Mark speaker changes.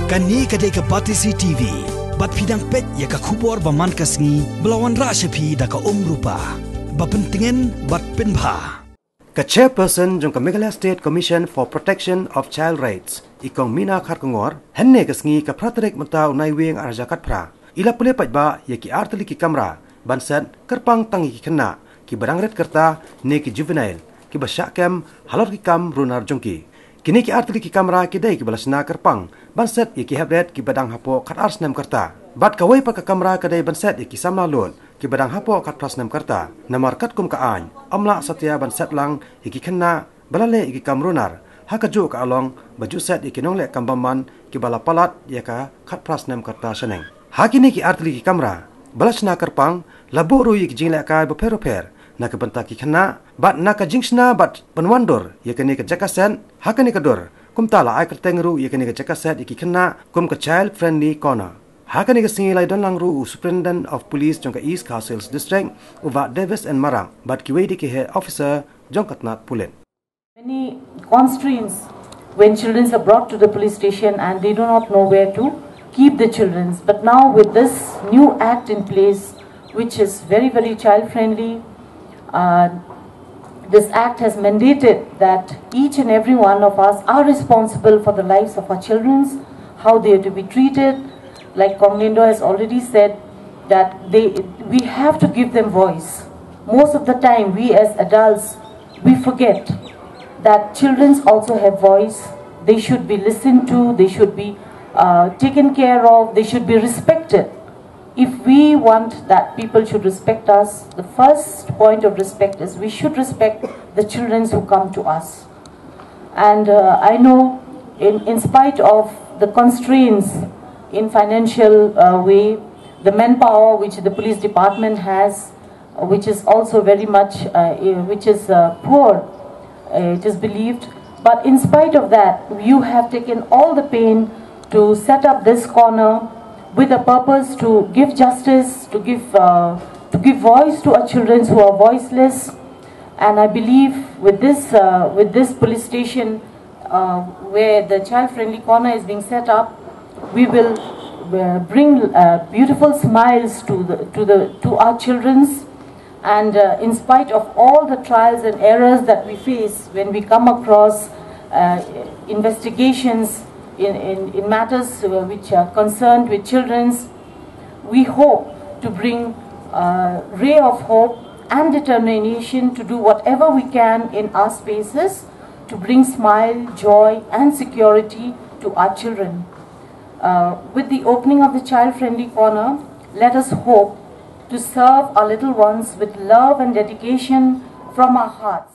Speaker 1: Kani kadai ka Batisi TV. Bat pidang pet ya ka kubor baman kasngi belawan rasyapi da ka rupa. Bapentingin bat penbha.
Speaker 2: Ka chairperson jong ka Meghalaya State Commission for Protection of Child Rights ikong Meena Kharkongor henne kasngi ka pratrek mata unai weng arjakat pra. Ila pule pajba ya ki artali ki Kamra banset Kyrpang tangi ki Khynnah ki barangret kerta ne ki juvenile ki basyakem halor ki kam runar jongki. Kini ki artili ki Kamra ki dai ki balasna Kyrpang banset ya ki habret ki badang hapo kat arsnem kerta. Bat kawai pa ka Kamra kadai banset ya ki samla lon ki badang hapo kat prasnem kerta. Namar kat kum ka any amla satya banset lang ya ki Khynnah balale ya ki kam runar hakaju ka along baju set ya ki nongle kambaman ki balapalat ya ka kat prasnem kerta seneng. Hakini ki artili ki Kamra balasna Kyrpang labu ru ya ki jingle ka beper na ka banta ki Khynnah bat na ka jingsna bat penwandor ya kini ka jakasen hakani ka dor kum tala ai kertengru ya kini ka jakaset ki Khynnah kum ka child friendly corner hakani ka singilai don langru superintendent of police jong ka East Castles district uva Davis and Marang bat ki wedi ki head officer jong katnat pulen.
Speaker 3: Many constraints when children are brought to the police station and they do not know where to keep the children, but now with this new act in place which is very child friendly, this act has mandated that each and every one of us are responsible for the lives of our children, how they are to be treated. Like Kamra has already said, that we have to give them voice. Most of the time, we as adults, we forget that children also have voice. They should be listened to, they should be taken care of, they should be respected. If we want that people should respect us, the first point of respect is we should respect the children who come to us. And I know in spite of the constraints in financial way, the manpower which the police department has, which is also very much, poor, it is believed. But in spite of that, you have taken all the pain to set up this corner with a purpose to give justice, to give voice to our children who are voiceless. And I believe with this police station where the child-friendly corner is being set up, we will bring beautiful smiles to our children. And in spite of all the trials and errors that we face when we come across investigations in matters which are concerned with children, we hope to bring a ray of hope and determination to do whatever we can in our spaces to bring smile, joy and security to our children. With the opening of the child-friendly corner, let us hope to serve our little ones with love and dedication from our hearts.